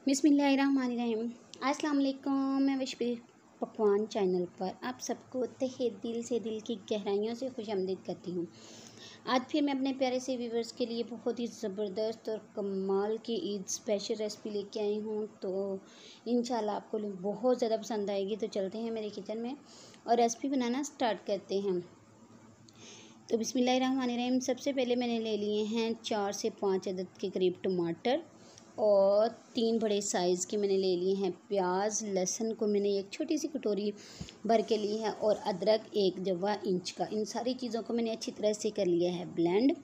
बिस्मिल्लाहिर्रहमानिर्रहीम। अस्सलाम वालेकुम। मैं विश्व पकवान चैनल पर आप सबको तहे दिल से, दिल की गहराइयों से खुशामदीद करती हूँ। आज फिर मैं अपने प्यारे से व्यूवर्स के लिए बहुत ही ज़बरदस्त और कमाल की ईद स्पेशल रेसिपी लेके आई हूँ। तो इंशाल्लाह आपको बहुत ज़्यादा पसंद आएगी। तो चलते हैं मेरे किचन में और रेसिपी बनाना स्टार्ट करते हैं। तो बिस्मिल्लाहिर्रहमानिर्रहीम। सबसे पहले मैंने ले लिए हैं 4 से 5 अदद के करीब टमाटर और 3 बड़े साइज़ के मैंने ले लिए हैं प्याज। लहसुन को मैंने एक छोटी सी कटोरी भर के ली है और अदरक 1 जवा इंच का। इन सारी चीज़ों को मैंने अच्छी तरह से कर लिया है ब्लेंड।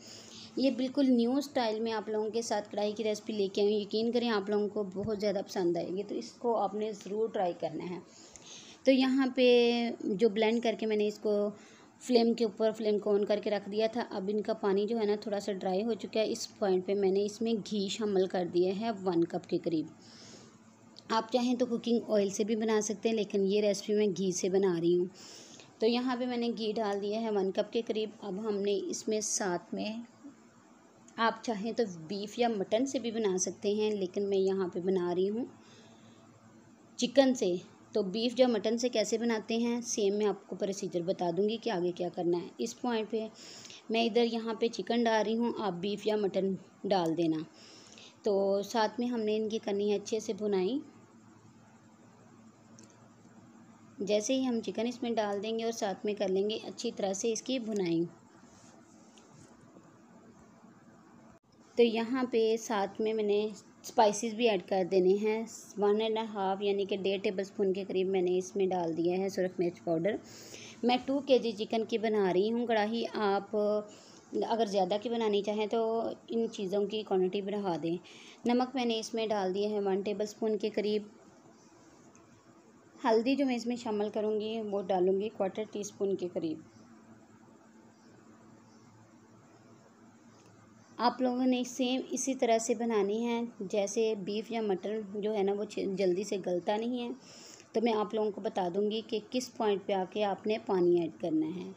ये बिल्कुल न्यू स्टाइल में आप लोगों के साथ कढ़ाई की रेसिपी लेके आई हूँ। यकीन करें आप लोगों को बहुत ज़्यादा पसंद आएगी, तो इसको आपने ज़रूर ट्राई करना है। तो यहाँ पे जो ब्लेंड करके मैंने इसको फ्लेम के ऊपर फ्लेम को ऑन करके रख दिया था। अब इनका पानी जो है ना थोड़ा सा ड्राई हो चुका है। इस पॉइंट पे मैंने इसमें घी शामिल कर दिया है 1 कप के करीब। आप चाहें तो कुकिंग ऑयल से भी बना सकते हैं, लेकिन ये रेसिपी मैं घी से बना रही हूँ। तो यहाँ पे मैंने घी डाल दिया है 1 कप के करीब। अब हमने इसमें साथ में, आप चाहें तो बीफ या मटन से भी बना सकते हैं, लेकिन मैं यहाँ पे बना रही हूँ चिकन से। तो बीफ या मटन से कैसे बनाते हैं सेम मैं आपको प्रोसीजर बता दूंगी कि आगे क्या करना है। इस पॉइंट पे मैं इधर यहाँ पे चिकन डाल रही हूँ, आप बीफ या मटन डाल देना। तो साथ में हमने इनकी करनी है अच्छे से भुनाई। जैसे ही हम चिकन इसमें डाल देंगे और साथ में कर लेंगे अच्छी तरह से इसकी भुनाई। तो यहाँ पे साथ में मैंने स्पाइसेस भी ऐड कर देने हैं। 1.5 यानी कि 1.5 टेबल स्पून के करीब मैंने इसमें डाल दिया है सुरख मिर्च पाउडर। मैं 2 kg चिकन की बना रही हूँ कढ़ाई। आप अगर ज़्यादा की बनानी चाहें तो इन चीज़ों की क्वांटिटी बढ़ा दें। नमक मैंने इसमें डाल दिया है 1 टेबल स्पून के करीब। हल्दी जो मैं इसमें शामिल करूँगी वो डालूँगी 1/4 टीस्पून के करीब। आप लोगों ने सेम इसी तरह से बनानी है। जैसे बीफ या मटन जो है ना वो जल्दी से गलता नहीं है, तो मैं आप लोगों को बता दूंगी कि किस पॉइंट पे आके आपने पानी ऐड करना है।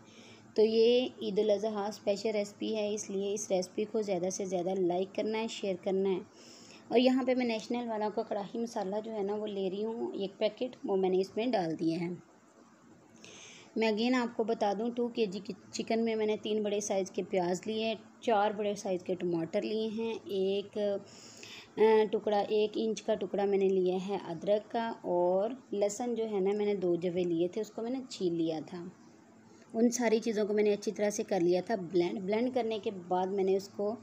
तो ये ईद उल अज़हा स्पेशल रेसिपी है, इसलिए इस रेसिपी को ज़्यादा से ज़्यादा लाइक करना है, शेयर करना है। और यहाँ पे मैं नेशनल वाला का कढ़ाई मसाला जो है ना वो ले रही हूँ 1 पैकेट, वो मैंने इसमें डाल दिया है। मैं अगेन आपको बता दूं 2 kg की चिकन में मैंने 3 बड़े साइज़ के प्याज लिए, 4 बड़े साइज़ के टमाटर लिए हैं, 1 इंच का टुकड़ा मैंने लिया है अदरक का, और लहसुन जो है ना मैंने 2 जवे लिए थे, उसको मैंने छील लिया था। उन सारी चीज़ों को मैंने अच्छी तरह से कर लिया था ब्लेंड करने के बाद मैंने उसको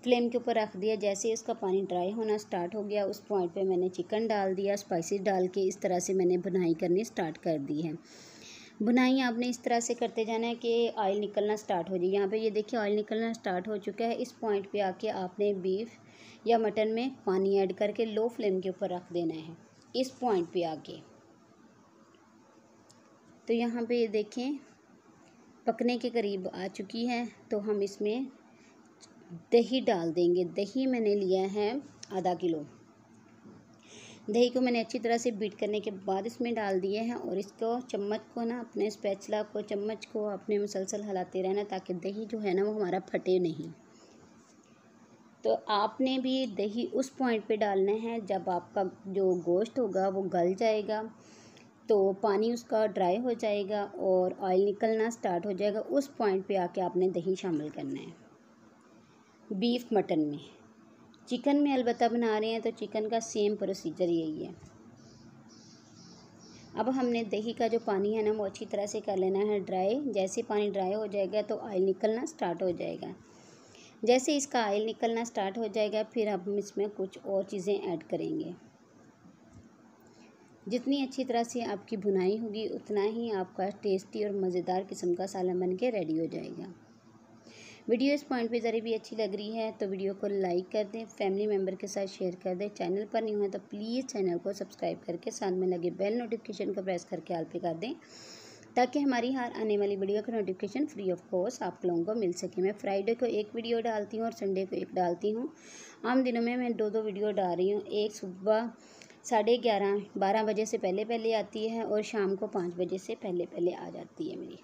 फ्लेम के ऊपर रख दिया। जैसे ही उसका पानी ड्राई होना स्टार्ट हो गया उस पॉइंट पे मैंने चिकन डाल दिया, स्पाइसेस डाल के इस तरह से मैंने बुनाई करनी स्टार्ट कर दी है। बुनाई आपने इस तरह से करते जाना है कि ऑयल निकलना स्टार्ट हो जाए। यहाँ पे ये देखिए ऑयल निकलना स्टार्ट हो चुका है। इस पॉइंट पे आके आपने बीफ या मटन में पानी ऐड करके लो फ्लेम के ऊपर रख देना है इस पॉइंट पे आके। तो यहाँ पे ये देखें पकने के करीब आ चुकी है। तो हम इसमें दही डाल देंगे। दही मैंने लिया है आधा किलो। दही को मैंने अच्छी तरह से बीट करने के बाद इसमें डाल दिए हैं, और इसको चम्मच को ना अपने स्पैचुला को चम्मच को अपने मुसलसल हिलाते रहना ताकि दही जो है ना वो हमारा फटे नहीं। तो आपने भी दही उस पॉइंट पे डालना है जब आपका जो गोश्त होगा वो गल जाएगा, तो पानी उसका ड्राई हो जाएगा और ऑयल निकलना स्टार्ट हो जाएगा। उस पॉइंट पे आके आपने दही शामिल करना है। बीफ मटन में, चिकन में अलबत्ता बना रहे हैं तो चिकन का सेम प्रोसीजर यही है। अब हमने दही का जो पानी है ना वो अच्छी तरह से कर लेना है ड्राई। जैसे पानी ड्राई हो जाएगा तो ऑयल निकलना स्टार्ट हो जाएगा। जैसे इसका ऑयल निकलना स्टार्ट हो जाएगा फिर हम इसमें कुछ और चीज़ें ऐड करेंगे। जितनी अच्छी तरह से आपकी भुनाई होगी उतना ही आपका टेस्टी और मज़ेदार किस्म का सालन बन के रेडी हो जाएगा। वीडियो इस पॉइंट पे ज़रा भी अच्छी लग रही है तो वीडियो को लाइक कर दें, फैमिली मेम्बर के साथ शेयर कर दें। चैनल पर नहीं हुए तो प्लीज़ चैनल को सब्सक्राइब करके साथ में लगे बेल नोटिफिकेशन को प्रेस करके ऑल पे कर दें, ताकि हमारी हर आने वाली वीडियो का नोटिफिकेशन फ्री ऑफ कॉस्ट आप लोगों को मिल सके। मैं फ्राइडे को 1 वीडियो डालती हूँ और संडे को 1 डालती हूँ। आम दिनों में मैं 2 वीडियो डाल रही हूँ। एक सुबह 11:30-12 बजे से पहले आती है और शाम को 5 बजे से पहले आ जाती है मेरी।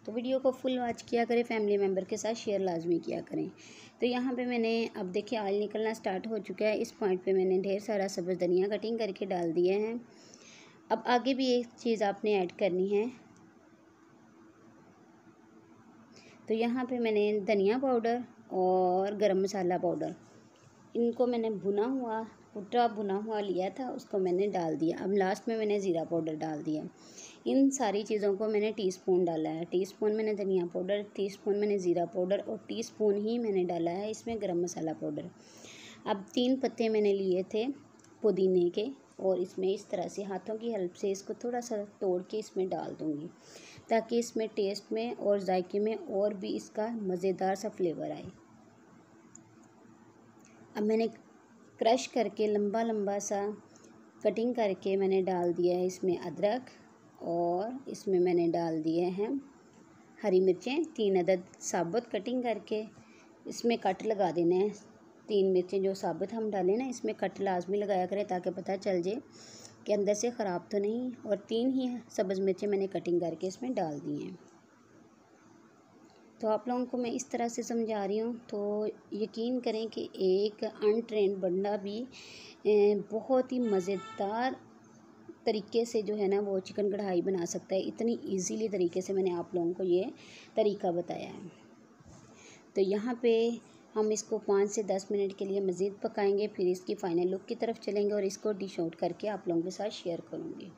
तो वीडियो को फुल वॉच किया करें, फैमिली मेम्बर के साथ शेयर लाजमी किया करें। तो यहाँ पे मैंने अब देखिए ऑयल निकलना स्टार्ट हो चुका है। इस पॉइंट पे मैंने ढेर सारा सब्ज़ धनिया कटिंग करके डाल दिए हैं। अब आगे भी एक चीज़ आपने ऐड करनी है। तो यहाँ पे मैंने धनिया पाउडर और गरम मसाला पाउडर, इनको मैंने भुना हुआ लिया था, उसको मैंने डाल दिया। अब लास्ट में मैंने ज़ीरा पाउडर डाल दिया। इन सारी चीज़ों को मैंने टीस्पून डाला है। टीस्पून मैंने धनिया पाउडर, टीस्पून मैंने ज़ीरा पाउडर और टीस्पून ही मैंने डाला है इसमें गरम मसाला पाउडर। अब 3 पत्ते मैंने लिए थे पुदीने के, और इसमें इस तरह से हाथों की हेल्प से इसको थोड़ा सा तोड़ के इसमें डाल दूँगी, ताकि इसमें टेस्ट में और जायके में और भी इसका मज़ेदार सा फ्लेवर आए। अब मैंने क्रश करके लंबा लंबा सा कटिंग करके मैंने डाल दिया है इसमें अदरक, और इसमें मैंने डाल दिए हैं हरी मिर्चें 3 अदद साबुत कटिंग करके। इसमें कट लगा देना है। 3 मिर्चें जो साबुत हम डालें ना, इसमें कट लाजमी लगाया करें ताकि पता चल जाए कि अंदर से ख़राब तो नहीं। और 3 ही सब्ज़ मिर्चें मैंने कटिंग करके इसमें डाल दी हैं। तो आप लोगों को मैं इस तरह से समझा रही हूँ, तो यकीन करें कि एक अनट्रेंड बंदा भी बहुत ही मज़ेदार तरीके से जो है ना वो चिकन कढ़ाई बना सकता है। इतनी इजीली तरीके से मैंने आप लोगों को ये तरीका बताया है। तो यहाँ पे हम इसको 5 से 10 मिनट के लिए मज़ीद पकाएंगे, फिर इसकी फ़ाइनल लुक की तरफ चलेंगे और इसको डिश आउट करके आप लोगों के साथ शेयर करूँगी।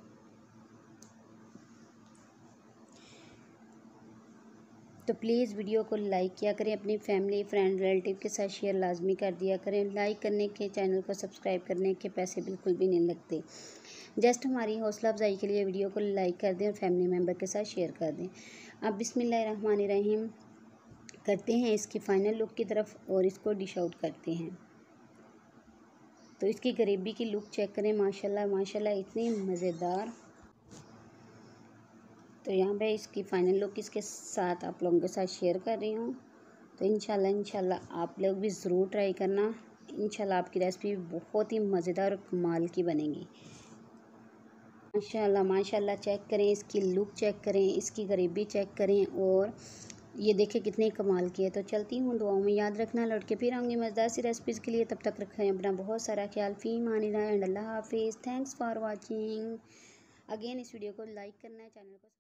तो प्लीज़ वीडियो को लाइक किया करें, अपनी फैमिली फ्रेंड रिलेटिव के साथ शेयर लाजमी कर दिया करें। लाइक करने के, चैनल को सब्सक्राइब करने के पैसे बिल्कुल भी नहीं लगते। जस्ट हमारी हौसला अफजाई के लिए वीडियो को लाइक कर दें और फैमिली मेम्बर के साथ शेयर कर दें। अब बिस्मिल्लाहिर्रहमानिर्रहीम करते हैं इसकी फ़ाइनल लुक की तरफ और इसको डिश आउट करते हैं। तो इसकी ग्रेवी की लुक चेक करें, माशाल्लाह माशाल्लाह इतनी मज़ेदार। तो यहाँ पे इसकी फ़ाइनल लुक इसके साथ आप लोगों के साथ शेयर कर रही हूँ। तो इंशाल्लाह आप लोग भी ज़रूर ट्राई करना। इंशाल्लाह आपकी रेसिपी बहुत ही मज़ेदार और कमाल की बनेगी। माशाल्लाह माशाल्लाह चेक करें, इसकी लुक चेक करें, इसकी ग्रेवी चेक करें, और ये देखें कितने कमाल की है। तो चलती हूँ, दुआओं में याद रखना, लौट के फिर आऊँगी मज़ेदार सी रेसिपीज़ के लिए। तब तक रखें अपना बहुत सारा ख्याल। फ़ी मानिना एंड अल्लाह हाफिज़। Thanks for watching. अगेन इस वीडियो को लाइक करना है, चैनल को